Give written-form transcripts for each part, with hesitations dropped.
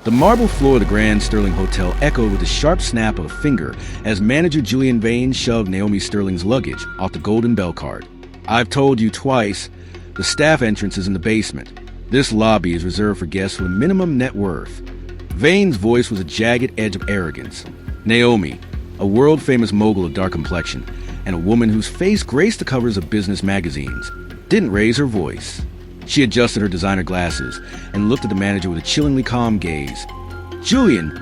The marble floor of the Grand Sterling Hotel echoed with the sharp snap of a finger as Manager Julian Vane shoved Naomi Sterling's luggage off the golden bell cart. "I've told you twice, the staff entrance is in the basement. This lobby is reserved for guests with minimum net worth." Vane's voice was a jagged edge of arrogance. Naomi, a world-famous mogul of dark complexion, and a woman whose face graced the covers of business magazines, didn't raise her voice. She adjusted her designer glasses and looked at the manager with a chillingly calm gaze. "Julian,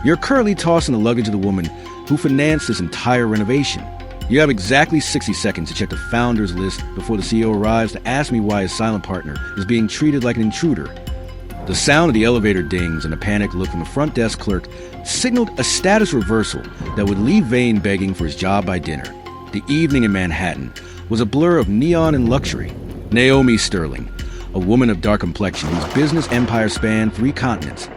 you're currently tossing the luggage of the woman who financed this entire renovation. You have exactly 60 seconds to check the founders list before the CEO arrives to ask me why his silent partner is being treated like an intruder." The sound of the elevator dings and a panicked look from the front desk clerk signaled a status reversal that would leave Vane begging for his job by dinner. The evening in Manhattan was a blur of neon and luxury. Naomi Sterling, a woman of dark complexion whose business empire spanned 3 continents,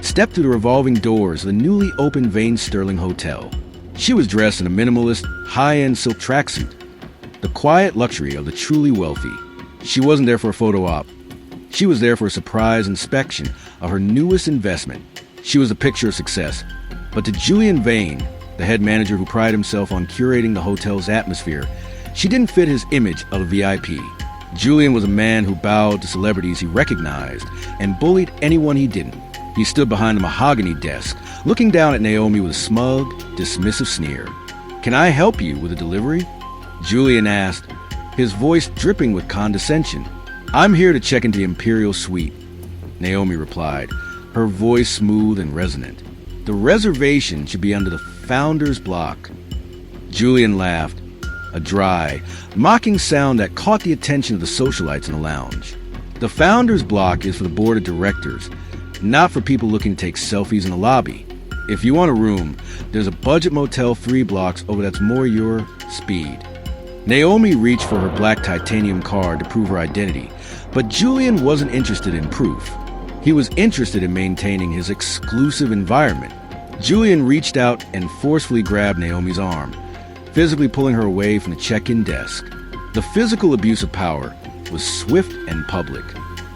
stepped through the revolving doors of the newly opened Vane Sterling Hotel. She was dressed in a minimalist, high-end silk tracksuit, the quiet luxury of the truly wealthy. She wasn't there for a photo op. She was there for a surprise inspection of her newest investment. She was a picture of success. But to Julian Vane, the head manager who prided himself on curating the hotel's atmosphere, she didn't fit his image of a VIP. Julian was a man who bowed to celebrities he recognized and bullied anyone he didn't. He stood behind a mahogany desk, looking down at Naomi with a smug, dismissive sneer. "Can I help you with a delivery?" Julian asked, his voice dripping with condescension. "I'm here to check into the Imperial Suite," Naomi replied, her voice smooth and resonant. "The reservation should be under the Founders Block." Julian laughed, a dry, mocking sound that caught the attention of the socialites in the lounge. "The Founders Block is for the board of directors, not for people looking to take selfies in the lobby. If you want a room, there's a budget motel 3 blocks over that's more your speed." Naomi reached for her black titanium card to prove her identity, but Julian wasn't interested in proof. He was interested in maintaining his exclusive environment. Julian reached out and forcefully grabbed Naomi's arm, physically pulling her away from the check-in desk. The physical abuse of power was swift and public.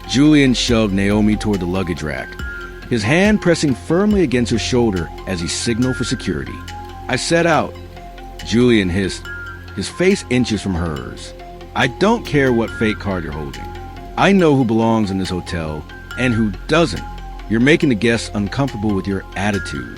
Julian shoved Naomi toward the luggage rack, his hand pressing firmly against her shoulder as he signaled for security. "I set out," Julian hissed, his face inches from hers. "I don't care what fake card you're holding. I know who belongs in this hotel and who doesn't. You're making the guests uncomfortable with your attitude."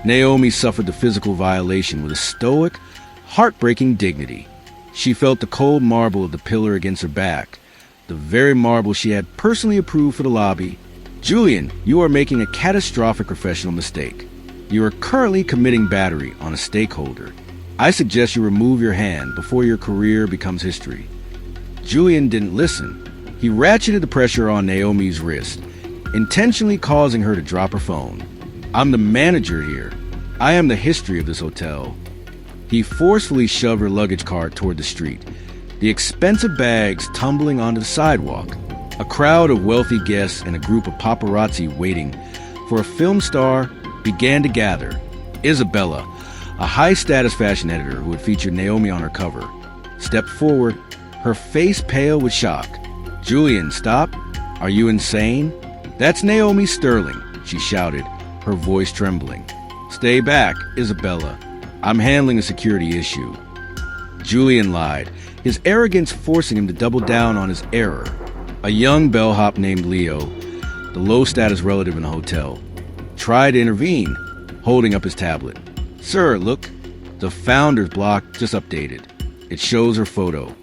Naomi suffered the physical violation with a stoic, heartbreaking dignity. She felt the cold marble of the pillar against her back, the very marble she had personally approved for the lobby. "Julian, you are making a catastrophic professional mistake. You are currently committing battery on a stakeholder. I suggest you remove your hand before your career becomes history." Julian didn't listen. He ratcheted the pressure on Naomi's wrist, intentionally causing her to drop her phone. "I'm the manager here. I am the history of this hotel." He forcefully shoved her luggage cart toward the street, the expensive bags tumbling onto the sidewalk. A crowd of wealthy guests and a group of paparazzi waiting for a film star began to gather. Isabella, a high-status fashion editor who had featured Naomi on her cover, stepped forward, her face pale with shock. "Julian, stop. Are you insane? That's Naomi Sterling," she shouted, her voice trembling. "Stay back, Isabella. I'm handling a security issue." Julian lied, his arrogance forcing him to double down on his error. A young bellhop named Leo, the low-status relative in the hotel, tried to intervene, holding up his tablet. "Sir, look, the Founders Block just updated. It shows her photo."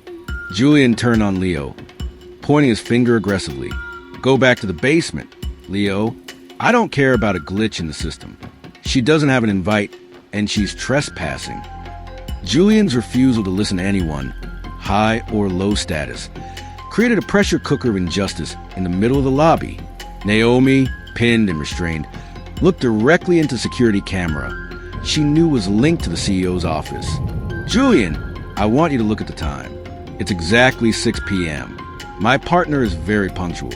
Julian turned on Leo, pointing his finger aggressively. "Go back to the basement, Leo. I don't care about a glitch in the system. She doesn't have an invite, and she's trespassing." Julian's refusal to listen to anyone, high or low status, created a pressure cooker of injustice in the middle of the lobby. Naomi, pinned and restrained, looked directly into the security camera she knew was linked to the CEO's office. "Julian, I want you to look at the time. It's exactly 6 p.m. My partner is very punctual."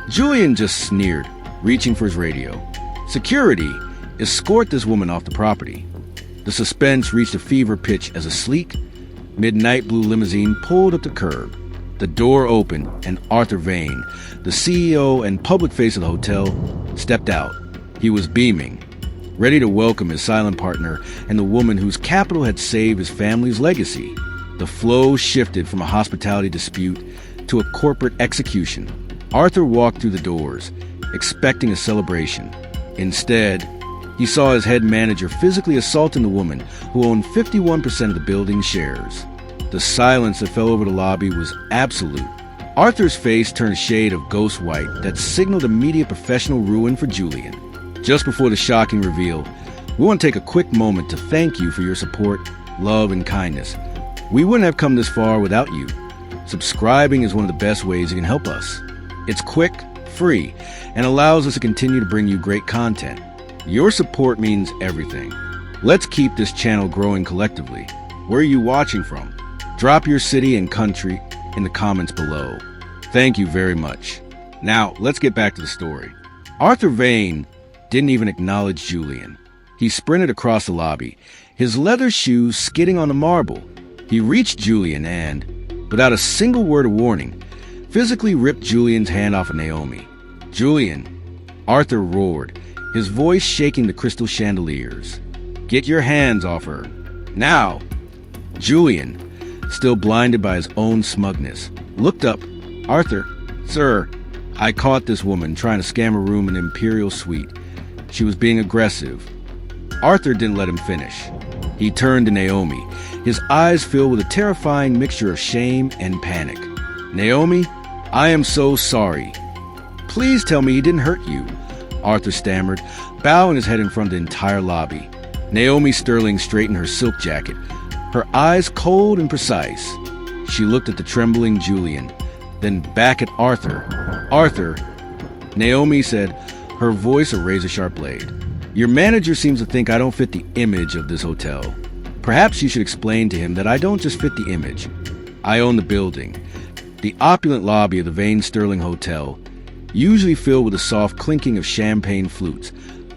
Julian just sneered, reaching for his radio. "Security, escort this woman off the property." The suspense reached a fever pitch as a sleek, midnight blue limousine pulled up the curb. The door opened, and Arthur Vane, the CEO and public face of the hotel, stepped out. He was beaming, ready to welcome his silent partner and the woman whose capital had saved his family's legacy. The flow shifted from a hospitality dispute to a corporate execution. Arthur walked through the doors, expecting a celebration. Instead, he saw his head manager physically assaulting the woman who owned 51% of the building's shares. The silence that fell over the lobby was absolute. Arthur's face turned a shade of ghost white that signaled immediate professional ruin for Julian. Just before the shocking reveal, we want to take a quick moment to thank you for your support, love, and kindness. We wouldn't have come this far without you. Subscribing is one of the best ways you can help us. It's quick, free, and allows us to continue to bring you great content. Your support means everything. Let's keep this channel growing collectively. Where are you watching from? Drop your city and country in the comments below. Thank you very much. Now, let's get back to the story. Arthur Vane didn't even acknowledge Julian. He sprinted across the lobby, his leather shoes skidding on the marble. He reached Julian and, without a single word of warning, physically ripped Julian's hand off of Naomi. "Julian," Arthur roared, his voice shaking the crystal chandeliers. "Get your hands off her. Now!" Julian, still blinded by his own smugness, looked up. "Arthur, sir, I caught this woman trying to scam a room in an imperial suite. She was being aggressive." Arthur didn't let him finish. He turned to Naomi, his eyes filled with a terrifying mixture of shame and panic. "Naomi, I am so sorry. Please tell me he didn't hurt you," Arthur stammered, bowing his head in front of the entire lobby. Naomi Sterling straightened her silk jacket, her eyes cold and precise. She looked at the trembling Julian, then back at Arthur. "Arthur," Naomi said, her voice a razor-sharp blade, "your manager seems to think I don't fit the image of this hotel. Perhaps you should explain to him that I don't just fit the image. I own the building." The opulent lobby of the Vane Sterling Hotel, usually filled with the soft clinking of champagne flutes,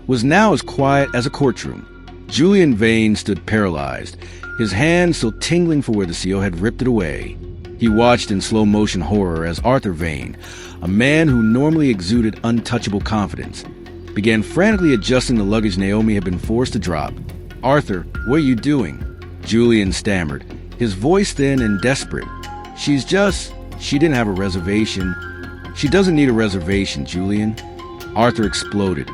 was now as quiet as a courtroom. Julian Vane stood paralyzed, his hand still tingling for where the CEO had ripped it away. He watched in slow-motion horror as Arthur Vane, a man who normally exuded untouchable confidence, began frantically adjusting the luggage Naomi had been forced to drop. "Arthur, what are you doing?" Julian stammered, his voice thin and desperate. She didn't have a reservation. She doesn't need a reservation, Julian." Arthur exploded,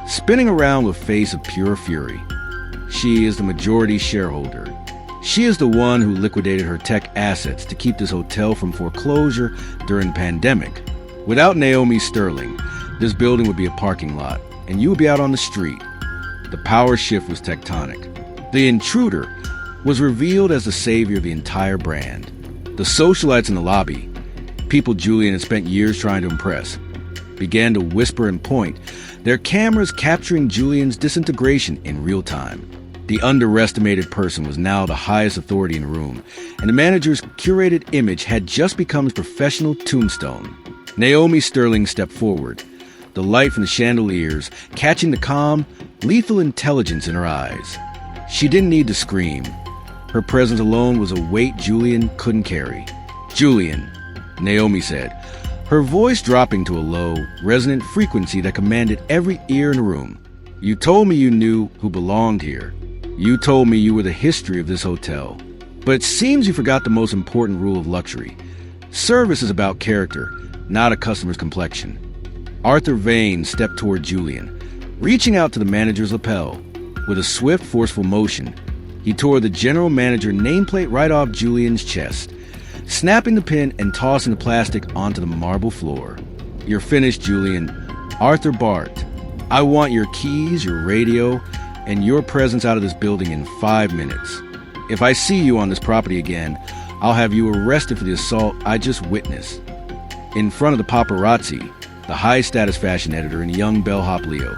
spinning around with a face of pure fury. "She is the majority shareholder. She is the one who liquidated her tech assets to keep this hotel from foreclosure during the pandemic. Without Naomi Sterling, this building would be a parking lot, and you would be out on the street." The power shift was tectonic. The intruder was revealed as the savior of the entire brand. The socialites in the lobby, people Julian had spent years trying to impress, began to whisper and point, their cameras capturing Julian's disintegration in real time. The underestimated person was now the highest authority in the room, and the manager's curated image had just become his professional tombstone. Naomi Sterling stepped forward, the light from the chandeliers catching the calm, lethal intelligence in her eyes. She didn't need to scream. Her presence alone was a weight Julian couldn't carry. "Julian," Naomi said, her voice dropping to a low, resonant frequency that commanded every ear in the room. "You told me you knew who belonged here. You told me you were the history of this hotel. But it seems you forgot the most important rule of luxury. Service is about character, not a customer's complexion." Arthur Vane stepped toward Julian, reaching out to the manager's lapel. With a swift, forceful motion, he tore the general manager nameplate right off Julian's chest, snapping the pin and tossing the plastic onto the marble floor. "You're finished, Julian." Arthur barked. "I want your keys, your radio, and your presence out of this building in 5 minutes. If I see you on this property again, I'll have you arrested for the assault I just witnessed." In front of the paparazzi, the high-status fashion editor and young bellhop Leo,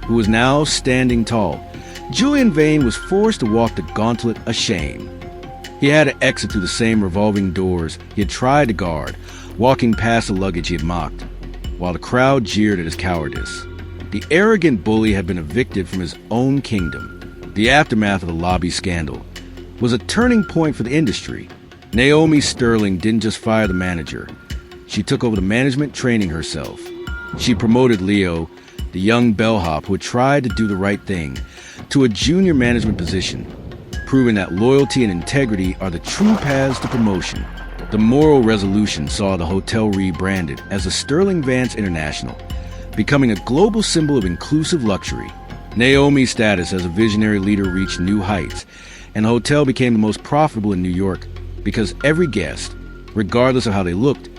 who was now standing tall, Julian Vane was forced to walk the gauntlet ashamed. He had to exit through the same revolving doors he had tried to guard, walking past the luggage he had mocked, while the crowd jeered at his cowardice. The arrogant bully had been evicted from his own kingdom. The aftermath of the lobby scandal was a turning point for the industry. Naomi Sterling didn't just fire the manager. She took over the management training herself. She promoted Leo, the young bellhop who had tried to do the right thing, to a junior management position, proving that loyalty and integrity are the true paths to promotion. The moral resolution saw the hotel rebranded as the Sterling Vance International, becoming a global symbol of inclusive luxury. Naomi's status as a visionary leader reached new heights, and the hotel became the most profitable in New York because every guest, regardless of how they looked,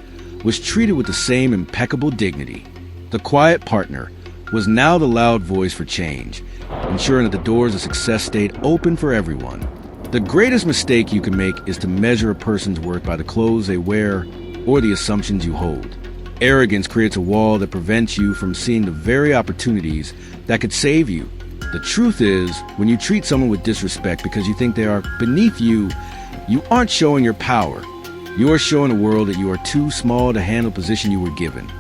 was treated with the same impeccable dignity. The quiet partner was now the loud voice for change, ensuring that the doors of success stayed open for everyone. The greatest mistake you can make is to measure a person's worth by the clothes they wear or the assumptions you hold. Arrogance creates a wall that prevents you from seeing the very opportunities that could save you. The truth is, when you treat someone with disrespect because you think they are beneath you, you aren't showing your power. You are showing the world that you are too small to handle the position you were given.